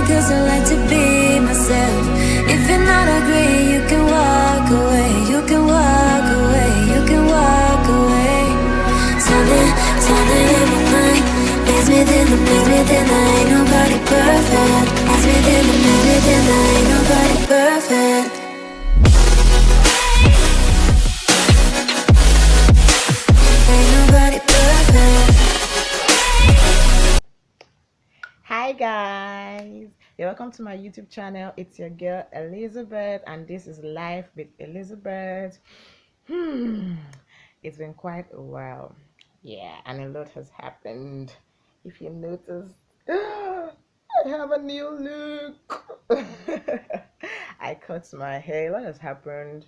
cause I like to be myself. If you're not agree, you can walk away. You can walk away. You can walk away. Something in my mind leads me then, ain't nobody perfect. Leads me then, ain't nobody perfect. Ain't nobody perfect. Hi guys, you're welcome to my YouTube channel. It's your girl Elizabeth, and this is Life with Elizabeth. It's been quite a while, yeah, and a lot has happened. If you noticed, I have a new look. I cut my hair. What has happened?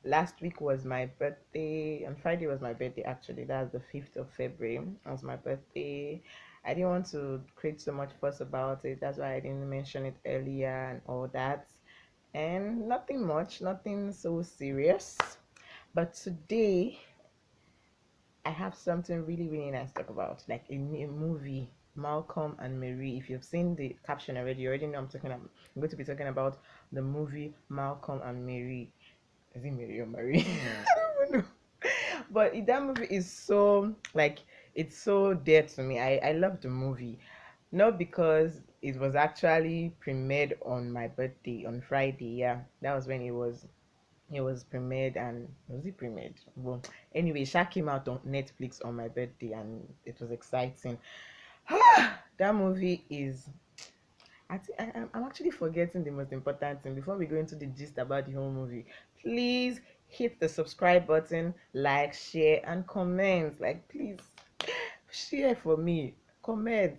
Last week was my birthday. On Friday was my birthday, actually. That's the 5th of February. That was my birthday. I didn't want to create so much fuss about it. That's why I didn't mention it earlier and all that. And nothing much, nothing so serious. But today, I have something really, really nice to talk about. Like a movie, Malcolm and Marie. If you've seen the caption already, you already know I'm going to be talking about the movie Malcolm and Marie. Is it Mary or Marie? I don't know. But that movie is so like it's so dear to me. I love the movie. Not because it was actually premiered on my birthday on Friday. Yeah, that was when it was premiered. And was it premiered? Well, anyway, Sha came out on Netflix on my birthday and it was exciting. That movie is I'm actually forgetting the most important thing before we go into the gist about the whole movie. Please hit the subscribe button, like, share, and comment. Like, please share for me, comment,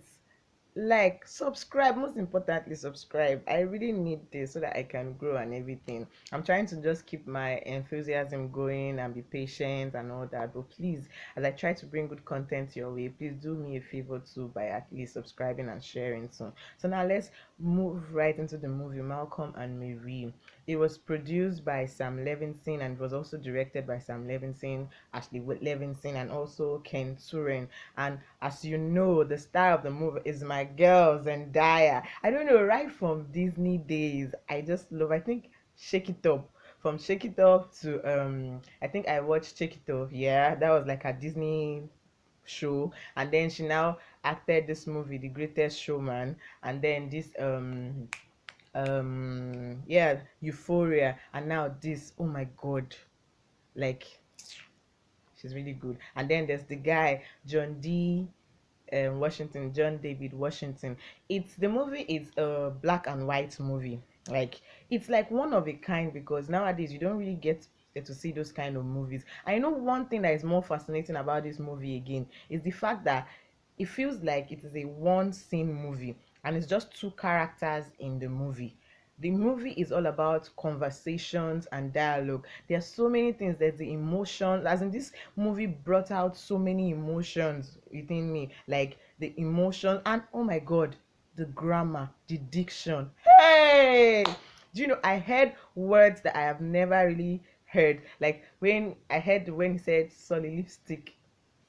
like, subscribe. Most importantly, subscribe. I really need this so that I can grow and everything. I'm trying to just keep my enthusiasm going and be patient and all that. But please, as I try to bring good content your way, please do me a favor too by at least subscribing and sharing. So now let's move right into the movie Malcolm and Marie. It was produced by Sam Levinson and it was also directed by Sam Levinson, Ashley Levinson, and also Ken Turin. And as you know, the star of the movie is my girl Zendaya. I don't know, right from Disney days, I just love. I think Shake It Up. From Shake It Up to I think I watched Shake It Up. Yeah, that was like a Disney show, and then she now acted this movie, The Greatest Showman, and then this yeah, Euphoria, and now this. Oh my God, like she's really good. And then there's the guy Washington, John David Washington. It's the movie is a black and white movie. Like it's like one of a kind because nowadays you don't really get to see those kind of movies. I know one thing that is more fascinating about this movie again is the fact that it feels like it is a one scene movie and it's just two characters in the movie. The movie is all about conversations and dialogue. There's so many things. There's the emotion, as in this movie brought out so many emotions within me, like the emotion and oh my God, the grammar, the diction. Hey, do you know I heard words that I have never really heard, like when he said solid lipstick.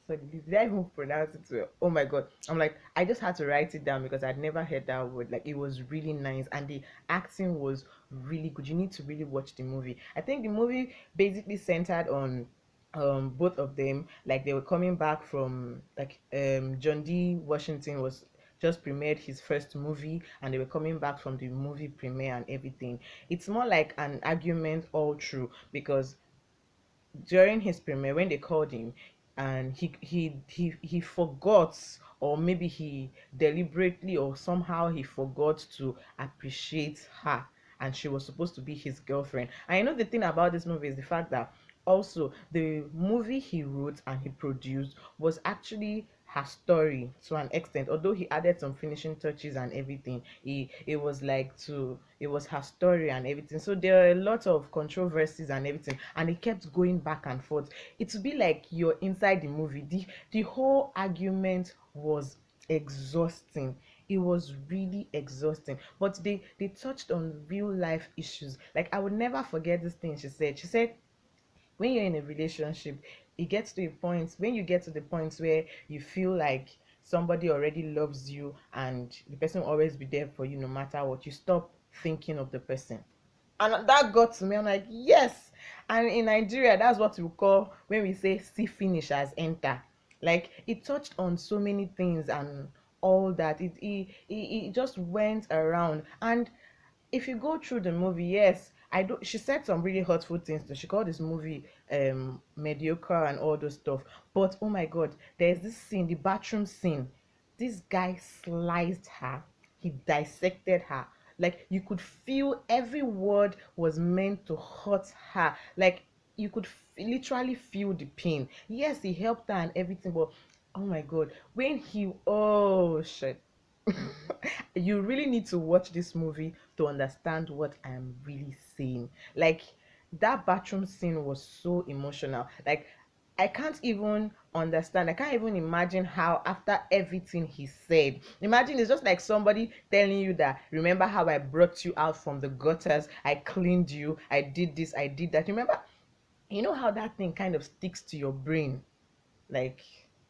So did I even pronounce it well? Oh my God. I'm like, I just had to write it down because I'd never heard that word. Like it was really nice and the acting was really good. You need to really watch the movie. I think the movie basically centered on both of them. Like they were coming back from like John D. Washington was just premiered his first movie and they were coming back from the movie premiere and everything. It's more like an argument all through because during his premiere when they called him and he forgot, or maybe he deliberately or somehow he forgot to appreciate her, and she was supposed to be his girlfriend. And I know the thing about this movie is the fact that also the movie he wrote and he produced was actually her story to an extent, although he added some finishing touches and everything. It was her story and everything, so there are a lot of controversies and everything, and it kept going back and forth. It would be like you're inside the movie. The whole argument was exhausting. It was really exhausting, but they touched on real life issues. Like I would never forget this thing she said when you're in a relationship, it gets to a point when you get to the point where you feel like somebody already loves you and the person will always be there for you no matter what, you stop thinking of the person. And that got to me. I'm like, yes. And in Nigeria, that's what we call when we say see finish as enter. Like it touched on so many things and all that. It just went around. And if you go through the movie, yes, I do. She said some really hurtful things. She called this movie mediocre and all those stuff. But oh my god, there's this scene, the bathroom scene. This guy sliced her. He dissected her. Like you could feel every word was meant to hurt her. Like you could literally feel the pain. Yes, he helped her and everything, but oh my god, when he oh shit. You really need to watch this movie to understand what I'm really saying. Like that bathroom scene was so emotional. Like I can't even understand. I can't even imagine how after everything he said. Imagine it's just like somebody telling you that remember how I brought you out from the gutters, I cleaned you, I did this, I did that. Remember, you know how that thing kind of sticks to your brain. Like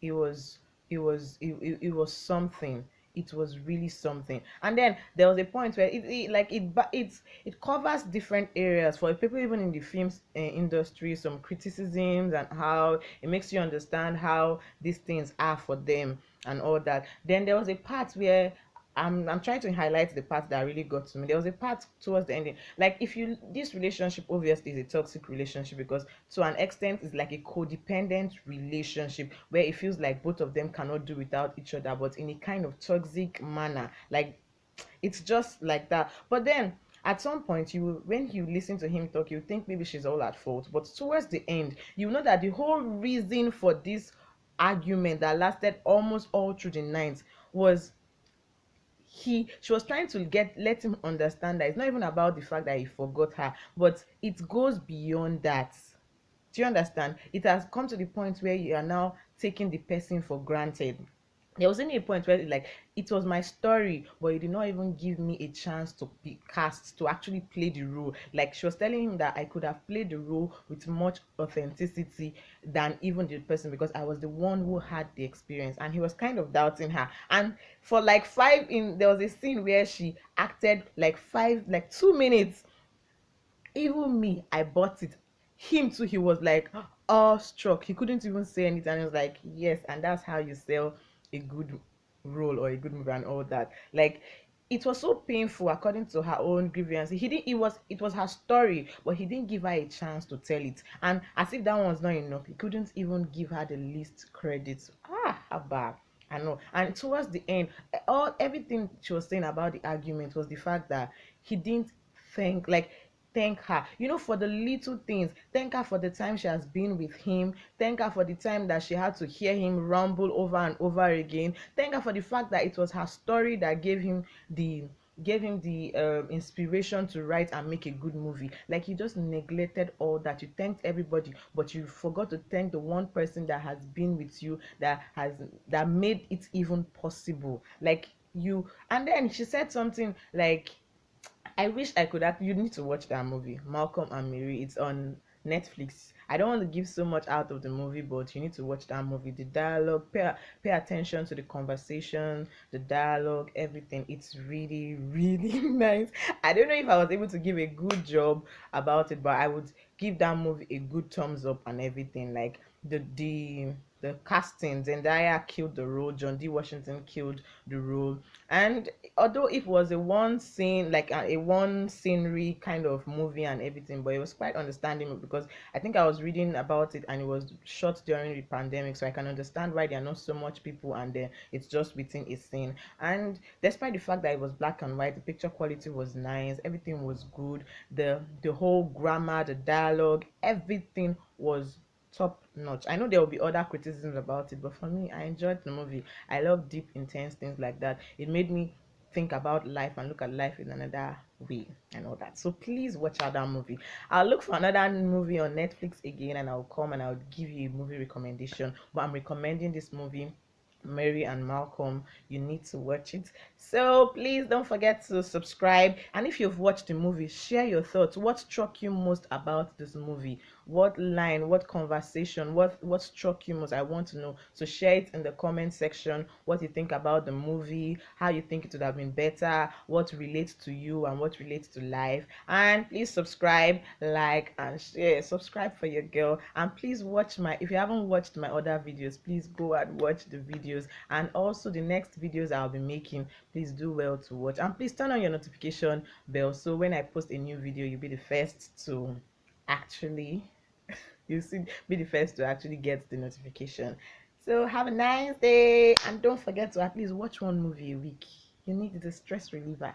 it was it was something. It was really something. And then there was a point where it covers different areas for people even in the film industry, some criticisms and how it makes you understand how these things are for them and all that. Then there was a part where I'm trying to highlight the part that really got to me. There was a part towards the ending. Like if you this relationship obviously is a toxic relationship because to an extent it's like a codependent relationship where it feels like both of them cannot do without each other, but in a kind of toxic manner. Like it's just like that. But then at some point you when you listen to him talk, you think maybe she's all at fault. But towards the end, you know that the whole reason for this argument that lasted almost all through the night was she was trying to get let him understand that it's not even about the fact that he forgot her, but it goes beyond that. Do you understand? It has come to the point where you are now taking the person for granted. There was only a point where like it was my story, but you did not even give me a chance to be cast to actually play the role. Like she was telling him that I could have played the role with much authenticity than even the person because I was the one who had the experience, and he was kind of doubting her. And for like five in there was a scene where she acted like 2 minutes. Even me, I bought it. Him too, he was like all struck. He couldn't even say anything. And he was like, yes, and that's how you sell a good role or a good movie and all that. Like it was so painful according to her own grievance. He didn't it was her story, but he didn't give her a chance to tell it. And as if that one was not enough, he couldn't even give her the least credit. How bad. I know. And towards the end, all everything she was saying about the argument was the fact that he didn't think like thank her, for the little things. Thank her for the time she has been with him. Thank her for the time that she had to hear him rumble over and over again. Thank her for the fact that it was her story that gave him the inspiration to write and make a good movie. Like you just neglected all that. You thanked everybody, but you forgot to thank the one person that has been with you, that made it even possible. Like you. And then she said something like, I wish I could you need to watch that movie, Malcolm and Mary. It's on Netflix. I don't want to give so much out of the movie, but you need to watch that movie. The dialogue, pay attention to the conversation, the dialogue, everything. It's really, really nice. I don't know if I was able to give a good job about it, but I would give that movie a good thumbs up and everything. Like the casting, Zendaya killed the role, John D. Washington killed the role. And although it was a one scene, like a one scenery kind of movie and everything, but it was quite understandable because I think I was reading about it and it was shot during the pandemic, so I can understand why there are not so much people and it's just within a scene. And despite the fact that it was black and white, the picture quality was nice, everything was good, the whole grammar, the dialogue, everything was top notch. I know there will be other criticisms about it, but for me, I enjoyed the movie. I love deep, intense things like that. It made me think about life and look at life in another way and all that. So please watch out that movie. I'll look for another movie on Netflix again and I'll come and I'll give you a movie recommendation. But I'm recommending this movie, Mary and Malcolm. You need to watch it. So please don't forget to subscribe. And if you've watched the movie, share your thoughts. What struck you most about this movie? what line, what conversation, what struck you most? I want to know. So share it in the comment section, what you think about the movie, how you think it would have been better, what relates to you and what relates to life. And please subscribe, like, and share. Subscribe for your girl. And please watch my, if you haven't watched my other videos, please go and watch the videos. And also the next videos I'll be making, please do well to watch. And please turn on your notification bell, so when I post a new video, you'll be the first to actually be the first to actually get the notification. So have a nice day, and don't forget to at least watch one movie a week. You need it, a stress reliever.